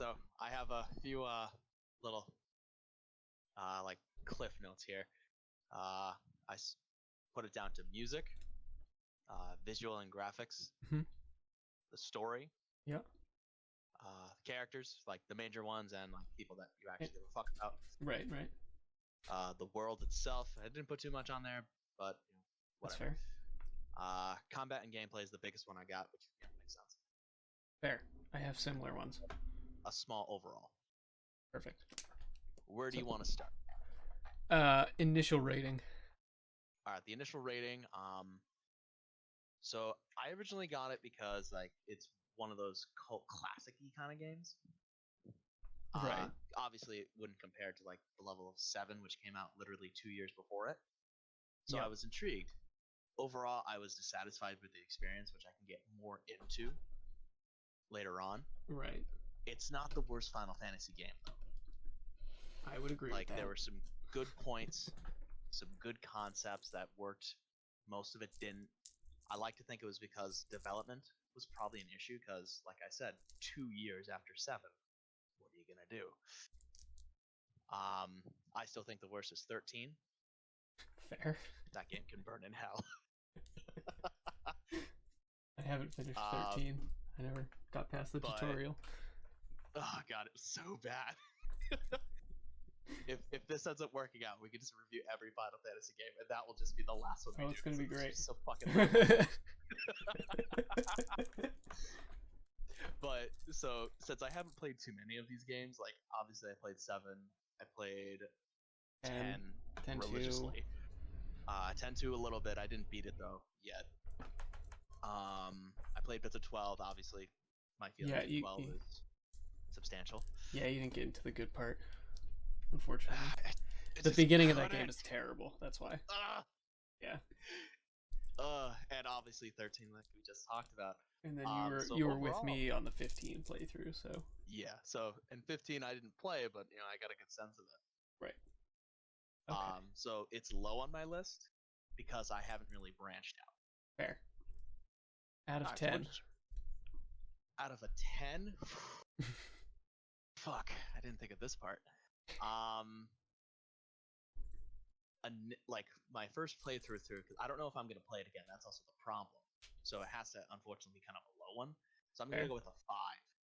so I have a few little like cliff notes here. I put it down to music, visual and graphics, Mhm. the story, Yeah. characters like the major ones and like people that you Eh, actually give a fuck about. Right, right. The world itself, I didn't put too much on there, but That's whatever. fair. Combat and gameplay is the biggest one I got, which makes sense. Fair. I have similar ones. A small overall. Perfect. Where do So, you want to start? initial rating. All right, the initial rating. So I originally got it because like it's one of those cult classic-y kind of games. Right. Obviously, it wouldn't compare to like the level of 7, which came out literally 2 years before it. So I Yep. was intrigued. Overall, I was dissatisfied with the experience, which I can get more into later on. Right. It's not the worst Final Fantasy game though. I would agree with Like that. there were some good points, some good concepts that worked. Most of it didn't. I like to think it was because development was probably an issue because, like I said, 2 years after 7, what are you gonna do? I still think the worst is 13. Fair. That game can burn in hell. I haven't finished um, 13. I never got past the but tutorial. oh god, it was so bad. if this ends up working out, we can just review every Final Fantasy game, and that will just be the last one we Oh, do. it's gonna be great. So fucking. But so since I haven't played too many of these games, like obviously I played 7, I played 10 10 religiously. 10-2 a little bit. I didn't beat it though yet. I played bits of 12. Obviously, my feelings Yeah, of 12 is substantial. yeah, you didn't get into the good part, unfortunately. It The just beginning of that couldn't. game is terrible. That's why. Yeah. And obviously 13, like we just talked about. And then So you were with overall, me on the 15 playthrough, so yeah. So in 15, I didn't play, but I got a good sense of it. right. Okay. So it's low on my list because I haven't really branched out. Fair. Out of All right, so 10. out of a 10, fuck, I didn't think of this part. Like my first playthrough through, because I don't know if I'm gonna play it again. That's also the problem. So it has to unfortunately be kind of a low one. So I'm gonna Fair. go with a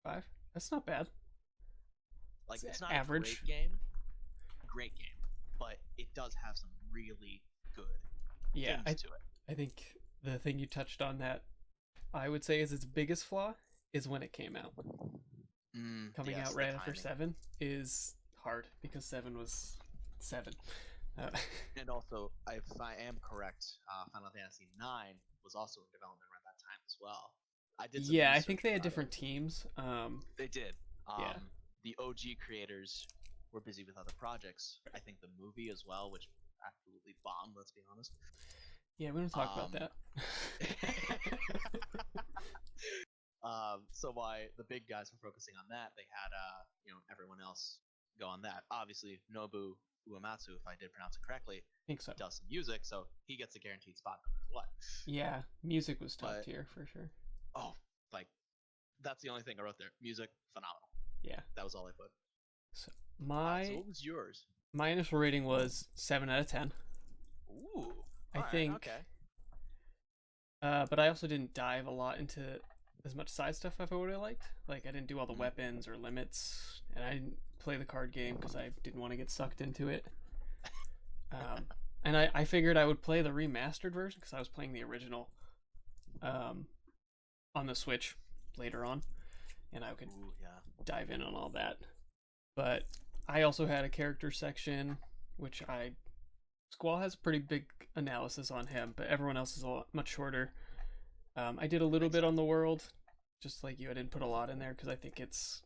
5. 5. That's not bad. Like it's not average. great game, but it does have some really good Yeah, things to it. I think the thing you touched on that I would say is its biggest flaw is when it came out. Coming Yes, out right after 7 is hard because 7 was 7. And also, if I am correct, Final Fantasy IX was also in development around that time as well. I did some Yeah, I research think they had about different it. teams. They did. Yeah. The OG creators were busy with other projects. I think the movie as well, which absolutely bombed, let's be honest. Yeah, we don't talk about that. So why the big guys were focusing on that, they had everyone else go on that. Obviously, Nobu Uematsu, if I did pronounce it correctly, I think so. does some music, so he gets a guaranteed spot no matter what. Yeah, music was top tier for sure. Oh, like that's the only thing I wrote there. Music, phenomenal. Yeah, that was all I put. So so what was yours? My initial rating was 7 out of 10. Ooh, I think. Okay. But I also didn't dive a lot into as much side stuff as I would have liked. Like I didn't do all the weapons or limits, and I didn't play the card game because I didn't want to get sucked into it. And I figured I would play the remastered version because I was playing the original on the Switch later on, and I could dive in on all that. But I also had a character section, which Squall has a pretty big analysis on him, but everyone else is a lot much shorter. I did a little bit on the world, just like you. I didn't put a lot in there because I think it's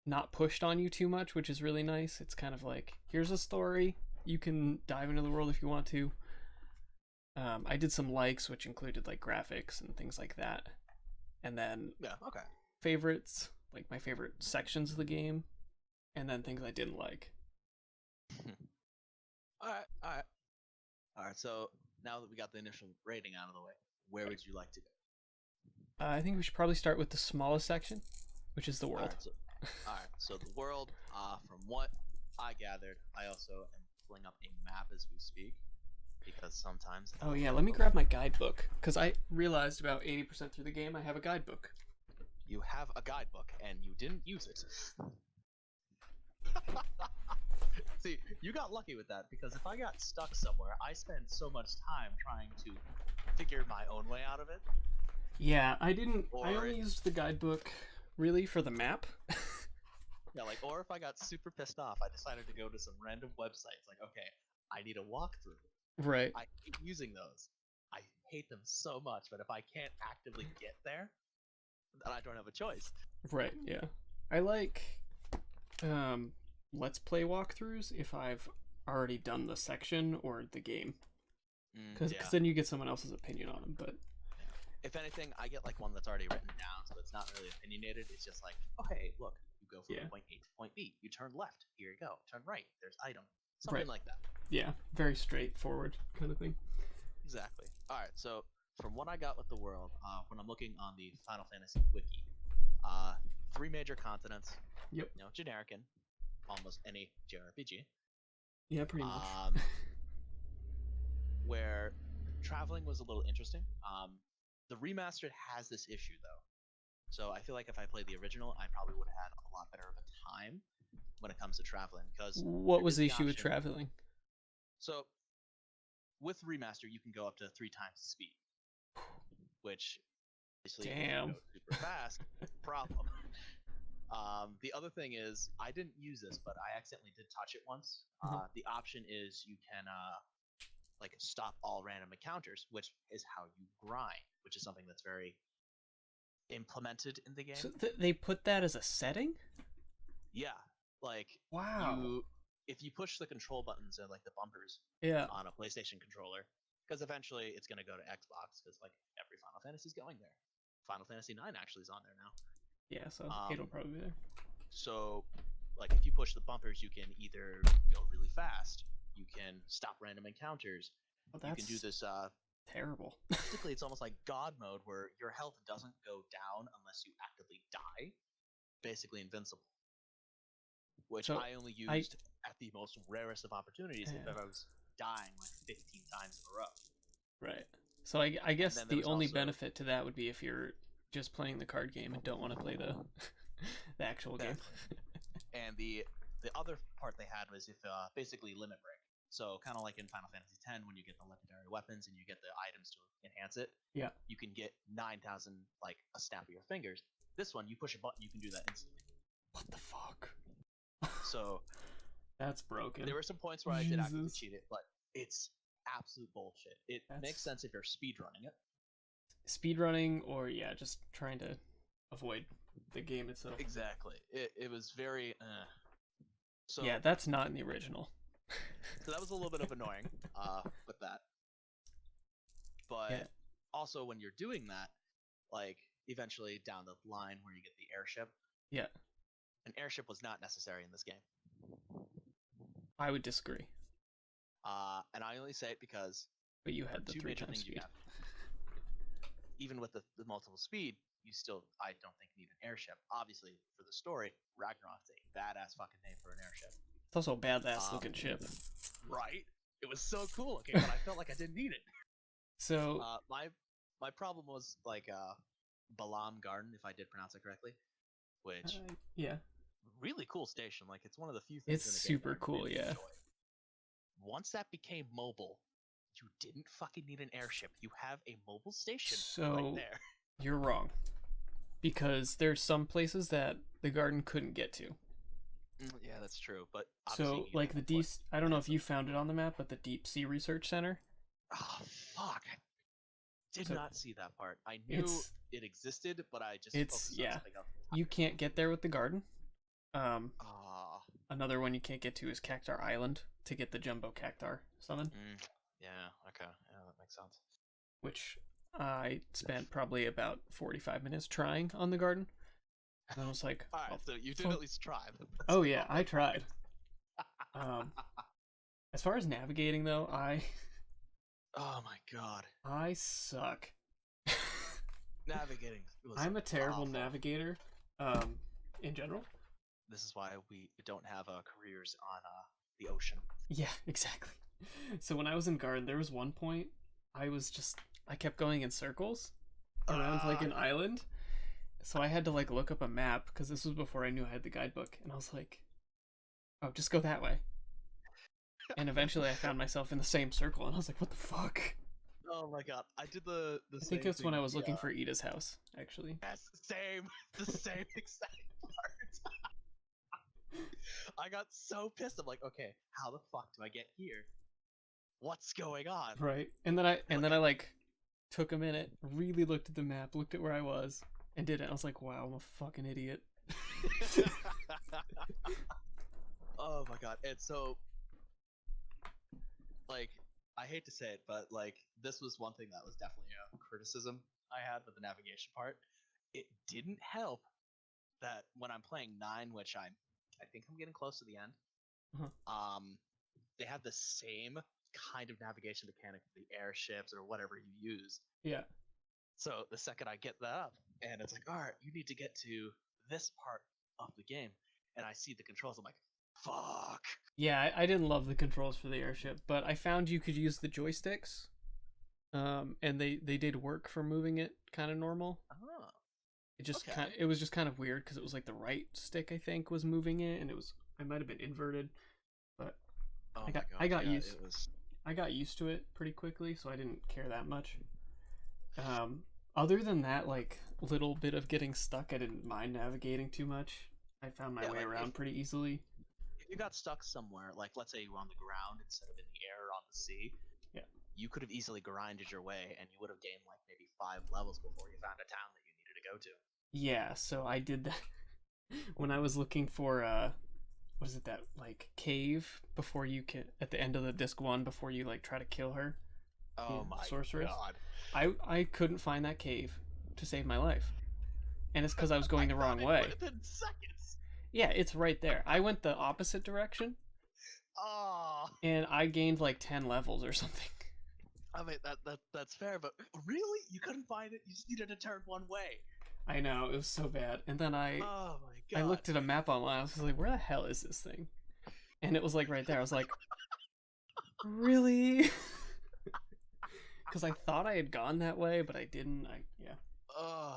not pushed on you too much, which is really nice. It's kind of like, here's a story. You can dive into the world if you want to. I did some likes, which included like graphics and things like that. And then favorites, like my favorite sections of the game, and then things I didn't like. All right. So now that we got the initial rating out of the way, where would you like to go? I think we should probably start with the smallest section, which is the world. All right. So the world, from what I gathered, I also am pulling up a map as we speak because sometimes Oh yeah, it'll let me load. grab my guidebook because I realized about 80% through the game I have a guidebook. You have a guidebook and you didn't use it. See, you got lucky with that because if I got stuck somewhere, I spent so much time trying to figure my own way out of it. Yeah, I didn't. I Or only used the guidebook really for the map. yeah, like, or if I got super pissed off, I decided to go to some random websites. Like, okay, I need a walkthrough. Right. I hate using those. I hate them so much, but if I can't actively get there, then I don't have a choice. Right. Yeah. I like um let's play walkthroughs if I've already done the section or the game because Yeah. then you get someone else's opinion on them. But If anything, I get like one that's already written down, so it's not really opinionated. It's just like, oh hey, look, you go from yeah, point A to point B. You turn left. Here you go. Turn right. There's item. right. Something like that. Yeah, very straightforward kind of thing. Exactly. All right. So from what I got with the world, when I'm looking on the Final Fantasy wiki, uh, three major continents. Yep. You know, generic in almost any JRPG. Yeah, pretty much. Where traveling was a little interesting. The remastered has this issue though, so I feel like if I played the original, I probably would have had a lot better of a time when it comes to traveling because What there was is the the issue with option. traveling? So with remaster, you can go up to 3 times the speed, which obviously if you Damn. go super fast, problem. The other thing is I didn't use this, but I accidentally did touch it once. The option is you can like stop all random encounters, which is how you grind, which is something that's very implemented in the So game. they put that as a setting? Yeah, like Wow. you, if you push the control buttons and like the bumpers Yeah. on a PlayStation controller, because eventually it's gonna go to Xbox, because like every Final Fantasy is going there. Final Fantasy IX actually is on there now. Yeah, so it'll Um, probably be there. so like if you push the bumpers, you can either go really fast, you can stop random encounters, Oh, you can do that's this terrible. basically it's almost like god mode where your health doesn't go down unless you actively die, basically invincible, which So I only I used at the most rarest of opportunities if I was dying like 15 times in a row. right. So I And guess then there the was only also benefit to that would be if you're just playing the card game and don't want to play the the actual game. exactly. And the other part they had was if basically limit break. So kind of like in Final Fantasy X when you get the legendary weapons and you get the items to enhance it, Yeah. you can get 9,000 like a snap of your fingers. This one, you push a button, you can do that instantly. What the fuck? So That's broken. there were some points where I did actively cheat it, but it's absolute bullshit. It makes sense if you're speedrunning it. Speedrunning or yeah, just trying to avoid the game itself. Exactly. It was very. So yeah, that's not in the original. so that was a little bit of annoying with that. But Yeah. also when you're doing that, like eventually down the line where you get the airship, Yeah. an airship was not necessary in this game. I would disagree. And I only say it because But you had the two 3 major times things speed. you have. Even with the multiple speed, you still, I don't think, need an airship. Obviously, for the story, Ragnarok's a badass fucking name for an airship. It's also a badass looking ship. Right? It was so cool looking, but I felt like I didn't need it. So my problem was like Balam Garden, if I did pronounce it correctly, which yeah, really cool station. Like it's one of the few things it's in the game super that I cool. really Yeah. enjoy. Once that became mobile, you didn't fucking need an airship. You have a mobile station right there. You're wrong. Because there's some places that the garden couldn't get to. Yeah, that's true. But So, like the deep, I don't know if you found it on the map, but the Deep Sea Research Center. Oh fuck! I did not see that part. I knew it existed, but I just focused on something else. You can't get there with the garden. Another one you can't get to is Cactar Island to get the Jumbo Cactar summon. Yeah. Okay. Yeah, that makes sense. Which I spent probably about 45 minutes trying on the garden. And I was like, all right, so you did at least try. Oh yeah, I tried. As far as navigating though, oh my god, I suck. Navigating. I'm a terrible navigator, in general. This is why we don't have careers on the ocean. Yeah, exactly. So when I was in guard, there was one point I kept going in circles around like an island. So I had to like look up a map because this was before I knew I had the guidebook, and I was like, "Oh, just go that way." And eventually, I found myself in the same circle, and I was like, "What the fuck?" Oh my god, I did the I same think it's thing. when I was looking for Ida's house, actually. Yes, same, the same exact part. I got so pissed. I'm like, okay, how the fuck do I get here? What's going on? Right, and then I like took a minute, really looked at the map, looked at where I was, and did it. I was like, "Wow, I'm a fucking idiot." Oh my god, and so like I hate to say it, but like this was one thing that was definitely a criticism I had with the navigation part. It didn't help that when I'm playing 9, which I think I'm getting close to the end. They have the same kind of navigation mechanic with the airships or whatever you use. Yeah. So the second I get that up, and it's like, all right, you need to get to this part of the game, and I see the controls, I'm like, fuck. Yeah, I didn't love the controls for the airship, but I found you could use the joysticks, and they did work for moving it kind of normal. Oh, It was just kind of weird because it was like the right stick I think was moving it, and I might have been inverted, but I got used to it pretty quickly, so I didn't care that much. Other than that, like little bit of getting stuck, I didn't mind navigating too much. I found my way around pretty easily. If you got stuck somewhere, like let's say you were on the ground instead of in the air or on the sea, yeah, you could have easily grinded your way, and you would have gained like maybe 5 levels before you found a town that you needed to go to. Yeah, so I did that when I was looking for what is it, that like cave before you can at the end of the disc 1 before you like try to kill her. Oh my sorceress. god. I couldn't find that cave to save my life. And it's because I was going the wrong way. Within seconds. Yeah, it's right there. I went the opposite direction. Oh. And I gained like 10 levels or something. I mean that's fair, but really? You couldn't find it? You just needed to turn one way. I know, it was so bad. And then oh my god. I looked at a map online. I was like, where the hell is this thing? And it was like right there. I was like, really? Because I thought I had gone that way, but I didn't. Yeah.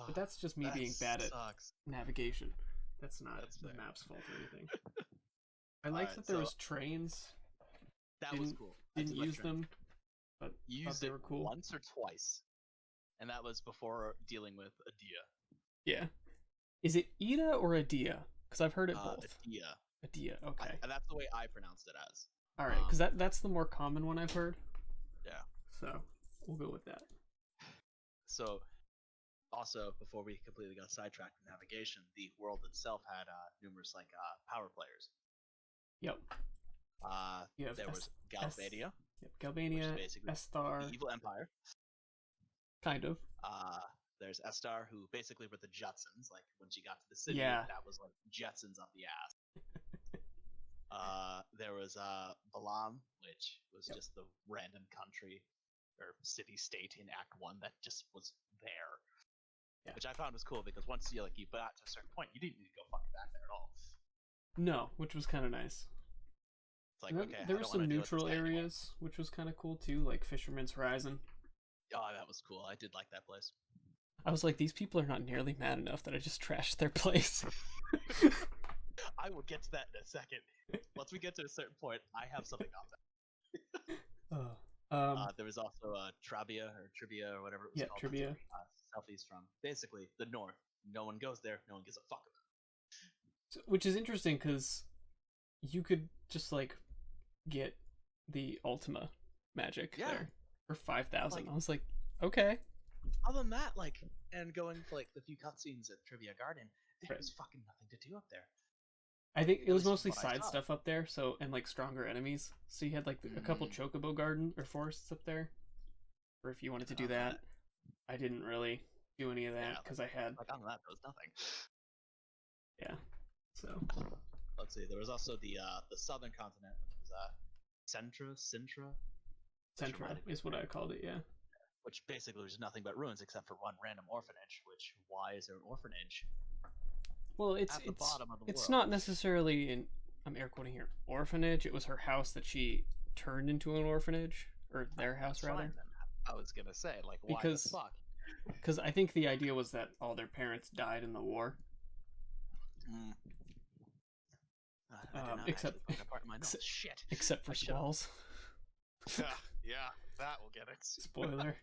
But that's just me being bad at navigation. That's not the map's fault or anything. I liked that there was trains. That was cool. Didn't use them, but used they it were cool once or twice, and that was before dealing with Adia. Yeah. Is it Ida or Adia? Because I've heard it both. Adia. Adia. Okay. And that's the way I pronounced it as. All right, because that's the more common one I've heard. Yeah. So we'll go with that. So, also before we completely got sidetracked with navigation, the world itself had numerous like power players. Yep. There was Galbadia. Yep, Galbadia, Estar. The evil empire. Kind of. There's Estar, who basically were the Jetsons. Like when she got to the city, yeah. that was like Jetsons up the ass. There was Balam, which was just the random country or city-state in Act 1 that just was there. Yeah. Which I found was cool because once you got to a certain point, you didn't need to go fucking back there at all. No, which was kind of nice. It's like, okay, there were some neutral areas, which was kind of cool too, like Fisherman's Horizon. Oh, that was cool. I did like that place. I was like, these people are not nearly mad enough that I just trashed their place. I will get to that in a second. Once we get to a certain point, I have something on that. There was also Trivia or whatever it was called. Trivia. Southeast from basically the north. No one goes there. No one gives a fuck about it. Which is interesting because you could just like get the Ultima magic there for 5,000. I was like, okay. Other than that, and going for the few cutscenes at Trivia Garden, there was fucking nothing to do up there. I think it was mostly side stuff up there, and stronger enemies. So you had a couple chocobo garden or forests up there, or if you wanted to do that. I didn't really do any of that because I had. On that, there was nothing. Yeah. So. Let's see. There was also the southern continent, which was Sintra. Sintra is what I called it. Yeah. Which basically was nothing but ruins except for one random orphanage. Which, why is there an orphanage Well, at the bottom of the it's world. not necessarily in, I'm air quoting here, orphanage. It was her house that she turned into an orphanage, or their house That's rather. fine, then. I was gonna say, like, why Because the fuck? Because I think the idea was that all their parents died in the war. I did not except actually find that part in my notes. Shit. Except for Squalls. Yeah, that will get it. Spoiler.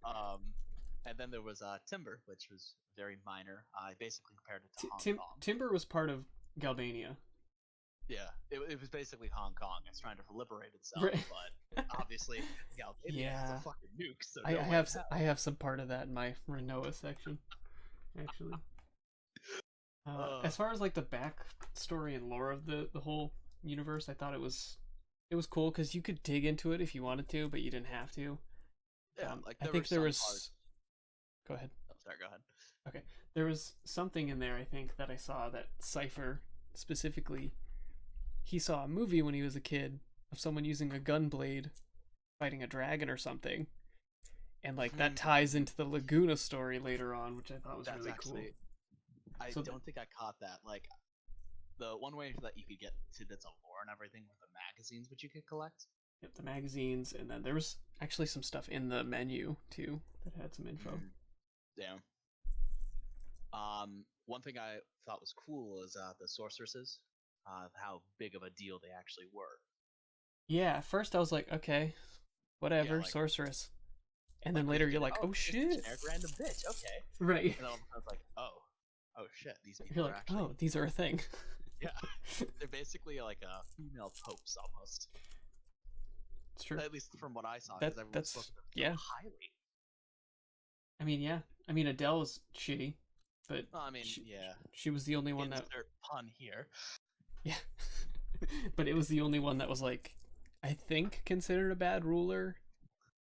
And then there was Timber, which was very minor. I basically compared it to Hong Kong. Timber was part of Galbania. Yeah, it was basically Hong Kong. It's trying to liberate itself, Right. but obviously Galbania has a fucking nuke. So I have some part of that in my Renoa section, actually. As far as like the backstory and lore of the whole universe, I thought it was cool because you could dig into it if you wanted to, but you didn't have to. Yeah, I think there was. Parts... Go ahead. Oh, sorry, go ahead. Okay, there was something in there I think that I saw that Cypher specifically. He saw a movie when he was a kid of someone using a gun blade fighting a dragon or something, and like that ties into the Laguna story later on, which I thought was really cool. I don't think I caught that. Like, the one way that you could get to bits of lore and everything were the magazines which you could collect. Yep, the magazines, and then there was actually some stuff in the menu too that had some info. Damn. One thing I thought was cool was the sorceresses, how big of a deal they actually were. Yeah, at first I was like, okay, whatever, yeah, like, sorceress. And then later you're like, oh shit. Generic random bitch, okay. Right. And then I was like, oh shit, these people you're are like, actually... oh, these are a thing. Yeah. They're basically like female popes almost. It's true. At least from what I saw, because everyone spoke of them yeah. highly. I mean, yeah. I mean, Adele was shitty, but yeah. She was the only one that... pun here. Yeah. But it was the only one that was like, I think, considered a bad ruler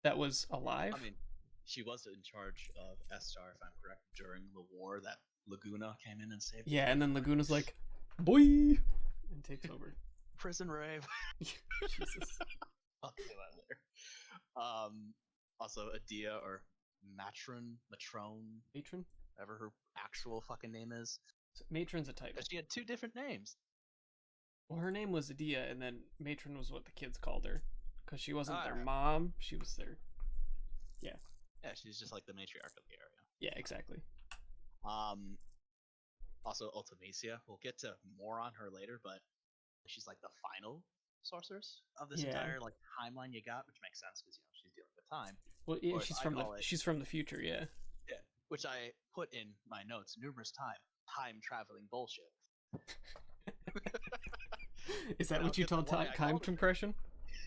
that was alive. I mean, she was in charge of Estar, if I'm correct, during the war that Laguna came in and saved. Yeah, and then Laguna's like, boy, and takes over. Prison rave. Jesus. I'll say that later. Also, Adia or Matrone, whatever her actual fucking name is. So Matron's a type. She had two different names. Well, her name was Adia, and then Matron was what the kids called her, because she wasn't their mom. She was their, yeah. Yeah, she's just like the matriarch of the area. Yeah, exactly. Also, Ultimecia. We'll get to more on her later, but she's like the final sorceress of this entire like timeline you got, which makes sense because she's dealing with time. Well, yeah, she's from the future, yeah. Yeah, which I put in my notes numerous times. Time traveling bullshit. Is that what you call time compression?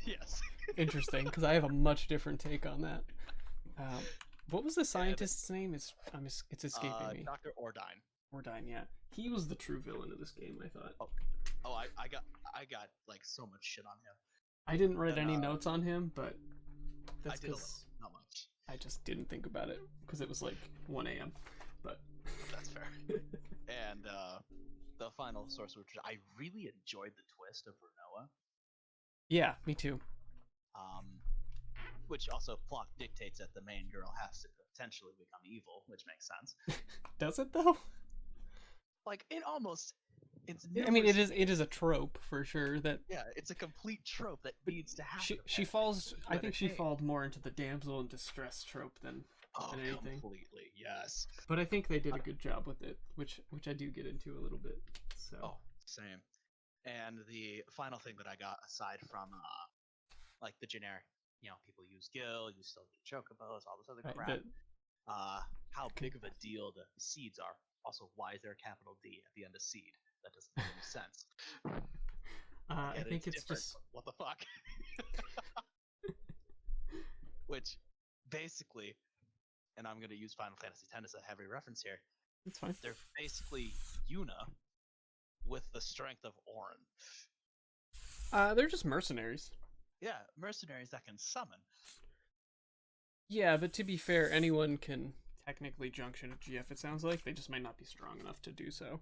Yes. Interesting, because I have a much different take on that. What was the scientist's name? It's escaping me. Dr. Ordine. Ordine, yeah. He was the true villain of this game, I thought. I got like so much shit on him. I didn't write any notes on him, but that's because not much. I just didn't think about it because it was like 1 a.m. But that's fair. And the final sorcerer, I really enjoyed the twist of Renoa. Yeah, me too. Which also plot dictates that the main girl has to potentially become evil, which makes sense. Does it though? Like it almost. I mean, it is a trope for sure. That it's a complete trope that needs to happen. She falls. I think she falls more into the damsel in distress trope than anything. Completely, yes. But I think they did a good job with it, which I do get into a little bit. So. Same. And the final thing that I got, aside from like the generic, people use Gil, you still get Chocobos, all this other crap. How big of a deal the seeds are. Also, why is there a capital D at the end of seed? That doesn't make any sense. I think it's just... What the fuck? Which, basically, and I'm going to use Final Fantasy X as a heavy reference here. That's fine. They're basically Yuna with the strength of Auron. They're just mercenaries. Yeah, mercenaries that can summon. Yeah, but to be fair, anyone can technically junction a GF, it sounds like. They just might not be strong enough to do so.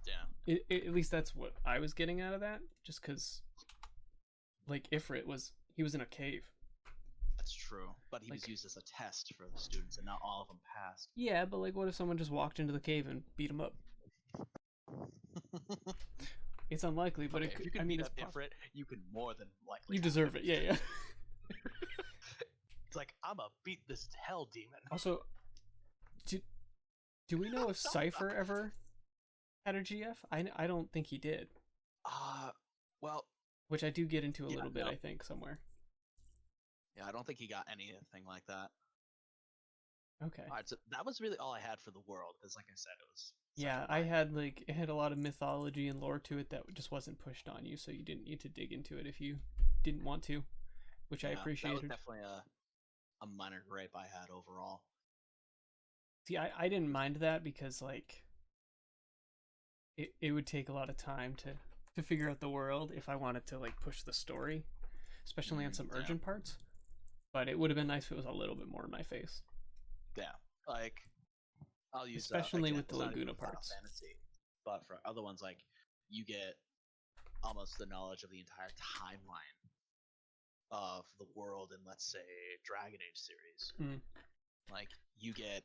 Yeah. At least that's what I was getting out of that. Just because, like, Ifrit he was in a cave. That's true, but he was Like, used as a test for the students, and not all of them passed. yeah, but like, what if someone just walked into the cave and beat him up? It's unlikely, but Okay, if you I can mean, beat it's up possible. Ifrit, you can more than likely. You deserve it. Yeah, yeah. It's like, I'ma beat this hell demon. Also, do we know if Cypher ever had a GF? I don't think he did. Well, Which I do get into a yeah, little bit, no. I think, somewhere. Yeah, I don't think he got anything like that. Okay. All right, so that was really all I had for the world, because like I said, it was. Yeah, I had like it had a lot of mythology and lore to it that just wasn't pushed on you, so you didn't need to dig into it if you didn't want to, which I appreciated. That was definitely a minor gripe I had overall. See, I didn't mind that because like it would take a lot of time to figure out the world if I wanted to like push the story, especially on some urgent parts. But it would have been nice if it was a little bit more in my face. Yeah, like I'll use especially with the it's not even Laguna Final parts. Fantasy, but for other ones, like you get almost the knowledge of the entire timeline of the world in, let's say, Dragon Age series. Mm. Like you get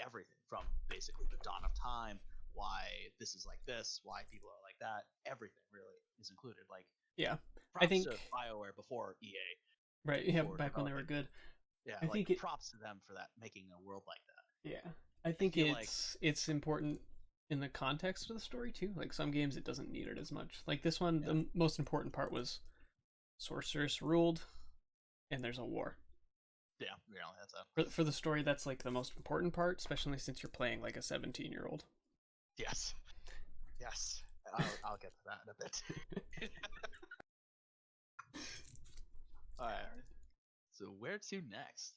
everything from basically the dawn of time, why this is like this, why people are like that. Everything really is included. Like, yeah, props I think to BioWare before EA. Right, yeah, back when they were good. Yeah, I think props to them for that, making a world like that. Yeah, I think it's important in the context of the story too. Like some games, it doesn't need it as much. Like this one, the most important part was sorceress ruled, and there's a war. Yeah, really, that's a for the story. That's like the most important part, especially since you're playing like a 17-year-old. Yes, yes, I'll get to that in a bit. All right. So where to next?